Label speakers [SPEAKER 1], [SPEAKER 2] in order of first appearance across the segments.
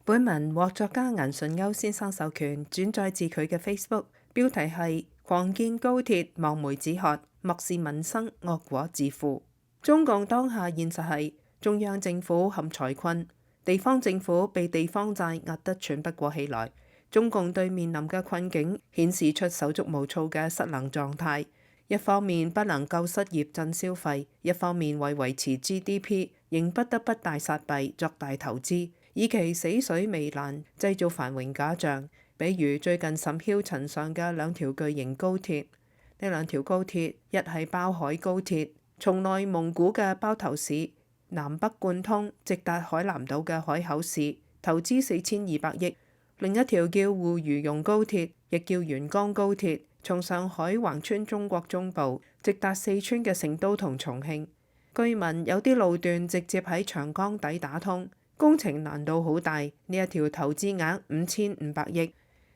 [SPEAKER 1] 本文獲作家顏純鈎先生授權，轉載自佢嘅 Facebook，標題係狂建高鐵望梅止渴，漠視民生惡果自負。中共當下現實係中央政府陷財困，地方政府被地方債壓得喘不過氣來。中共對面臨嘅困境顯示出手足無措嘅失能狀態。一方面不能夠失業振消費，一方面為維持 GDP， 仍不得不大撒幣作大投資，以期死水微瀾，製造繁榮假象。比如最近甚囂塵上嘅兩條巨型高鐵，呢兩條高鐵一係包海高鐵，從內蒙古嘅包頭市南北貫通，直達海南島嘅海口市，投資4200億；另一條叫滬渝蓉高鐵，亦叫沿江高鐵，從上海橫穿中國中部，直達四川嘅成都同重慶。據聞有啲路段直接喺長江底打通，工程難度好大。呢一條投資額5500億。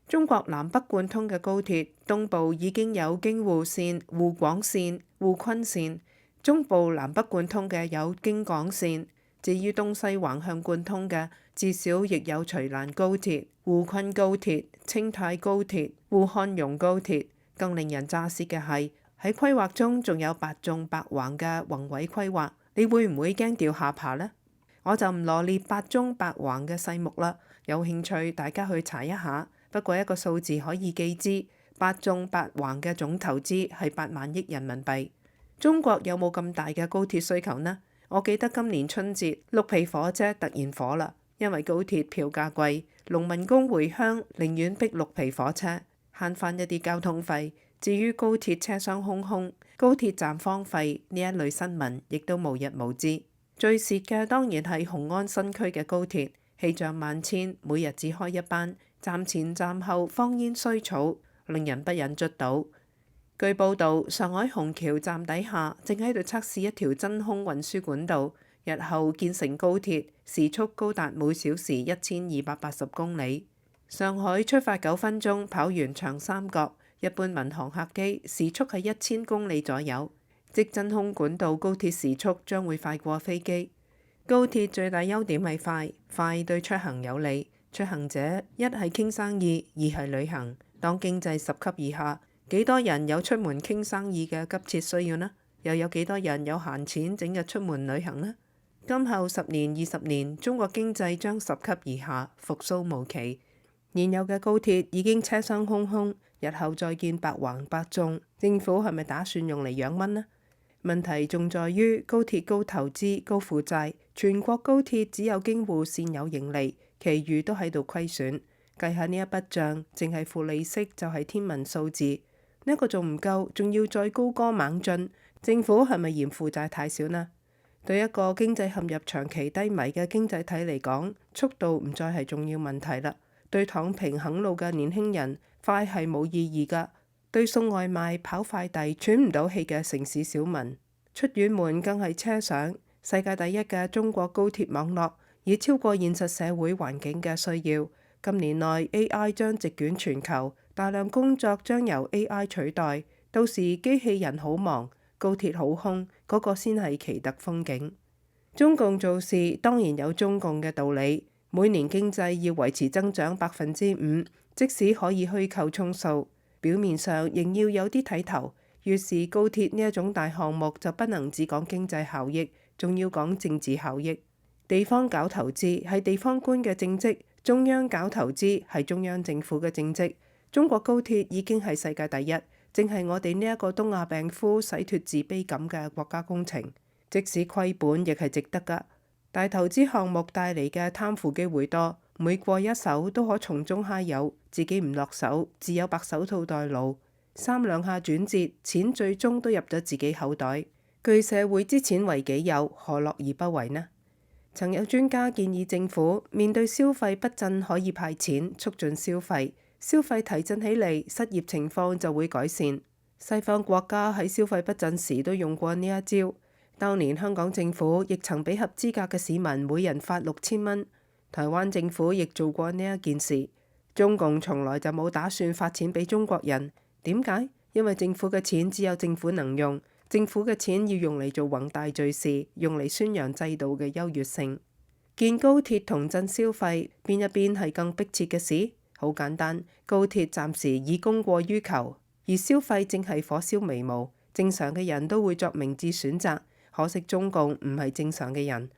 [SPEAKER 1] 中國南北貫通嘅高鐵，東部已經有京滬線、滬廣線、滬昆線；中部南北貫通嘅有京廣線。至於東西橫向貫通嘅，至少亦有徐蘭高鐵、滬昆高鐵、清泰高鐵、滬漢蓉高鐵。更令人咋舌嘅係，喺規劃中仲有八縱八橫嘅宏偉規劃，你會唔會驚掉下巴呢？我就唔羅列八縱八橫嘅細目啦，有興趣大家去查一下。不過一個數字可以記之，八縱八橫嘅總投資係8萬億人民幣。中國有冇咁大嘅高鐵需求呢？我記得今年春節綠皮火車突然火啦，因為高鐵票價貴，農民工回鄉寧願逼綠皮火車，慳翻一啲交通費。至於高鐵車廂空空、高鐵站荒廢呢一類新聞，亦都無日無之。最蝕嘅當然係雄安新區嘅高鐵，氣象萬千，每日只開一班，站前站後荒煙衰草，令人不忍卒睹。據報道，上海虹橋站底下正喺度測試一條真空運輸管道，日後建成高鐵，時速高達每小時1280公里。上海出發9分鐘跑完長三角，一般民航客機時速係1000公里左右，即真空管道高鐵時速將會快過飛機。高鐵最大優點係快，快對出行有利。出行者一係傾生意，二係旅行。當經濟10級以下，幾多人有出門傾生意嘅急切需要呢？又有幾多人有閒錢整日出門旅行呢？今後10年、20年，中國經濟將10級以下，復甦無期。現有嘅高鐵已經車廂空空，日後再建八橫八縱，政府係咪打算用嚟養蚊呢？問題仲在於高鐵高投資、高負債，全國高鐵只有京滬線有盈利，其餘都喺度虧損。計下呢一筆帳，淨係付利息就係天文數字。呢個仲唔夠，仲要再高歌猛進，政府係咪嫌負債太少呢？對一個經濟陷入長期低迷嘅經濟體嚟講，速度唔再係重要問題啦。對躺平啃老嘅年輕人，快係冇意義㗎。對送外賣、跑快遞喘唔到氣嘅城市小民，出遠門更係奢想。世界第一嘅中國高鐵網絡已超過現實社會環境嘅需要。今年內 AI 將席捲全球，大量工作將由 AI 取代，到時機器人好忙，高鐵好空，嗰個先係奇特風景。中共做事當然有中共嘅道理，每年經濟要維持增長5%，即使可以虛構充數，表面上仍要有啲睇頭。於是高鐵呢一種大項目就不能只講經濟效益，仲要講政治效益。地方搞投資係地方官嘅政績，中央搞投資係中央政府嘅政績。中國高鐵已經係世界第一，正係我哋呢一個東亞病夫洗脫自卑感嘅國家工程。即使虧本亦係值得㗎。大投資項目帶嚟嘅貪腐機會多，每過一手都可從中揩油，自己唔落手，自有白手套代勞。3兩下轉折，錢最終都入咗自己口袋。據社會之錢為己有，何樂而不為呢？曾有專家建議政府面對消費不振可以派錢促進消費，消費提振起嚟，失業情況就會改善。西方國家喺消費不振時都用過呢一招。當年香港政府亦曾俾合資格嘅市民每人發6000蚊，台灣政府亦做過呢一件事。中共從來就冇打算發錢俾中國人，點解？因為政府嘅錢只有政府能用。政府嘅錢要用嚟做宏大敘事，用嚟宣揚制度嘅優越性。建高鐵同振消費，邊一邊係更迫切嘅事？好簡單，高鐵暫時已供過於求，而消費正係火燒眉毛。正常嘅人都會作明智選擇，可惜中共唔係正常嘅人。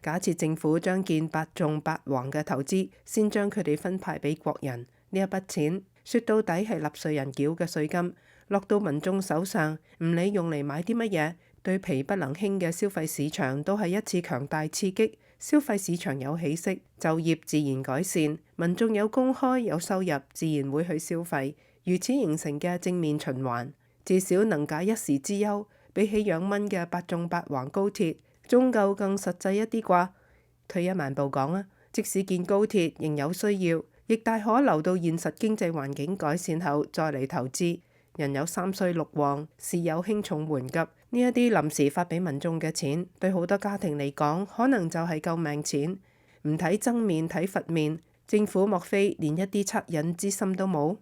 [SPEAKER 1] 假設政府將建八縱八橫嘅投資，先將佢哋分派俾國人，呢一筆錢說到底係納稅人繳嘅稅金，落到民眾手上，唔理用嚟買啲乜嘢，對疲不能興嘅消費市場都係一次強大刺激。消費市場有起色，就業自然改善，民眾有工開有收入，自然會去消費，如此形成嘅正面循環，至少能解一時之憂。比起養蚊嘅八縱八橫高鐵，終究更實際一啲啩。退一萬步講啊，即使建高鐵仍有需要，亦大可留到現實經濟環境改善後再嚟投資。人有三衰六旺，事有輕重緩急，呢一啲臨時發俾民眾嘅錢，對好多家庭嚟講，可能就係救命錢。唔睇僧面睇佛面，政府莫非連一啲惻隱之心都冇？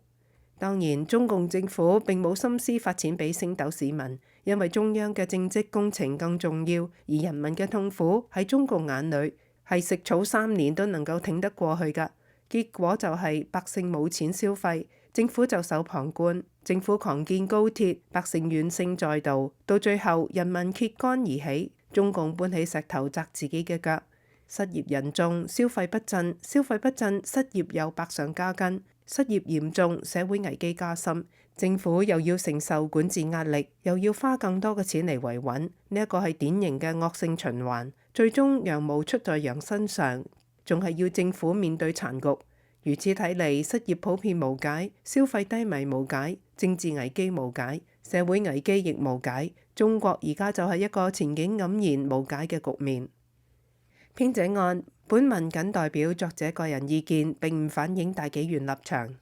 [SPEAKER 1] 當然，中共政府並冇心思發錢俾星斗市民，因為中央嘅政績工程更重要，而人民嘅痛苦喺中共眼裏係食草3年都能夠挺得過去㗎。結果就係百姓冇錢消費，政府袖手旁觀，政府狂建高鐵，百姓怨聲載道，到最後人民揭竿而起，中共搬起石頭砸自己嘅腳，失業人眾，消費不振，消費不振，失業又百上加斤。失業嚴重，社會危機加深，政府又要承受管治壓力，又要花更多嘅錢嚟維穩，呢一個係典型嘅惡性循環，最終羊毛出在羊身上，仲係要政府面對殘局。如此睇嚟，失業普遍無解，消費低迷無解，政治危機無解，社會危機亦無解，中國而家就係一個前景黯然無解嘅局面。編者按本文僅代表作者個人意見，並唔反映大紀元立場。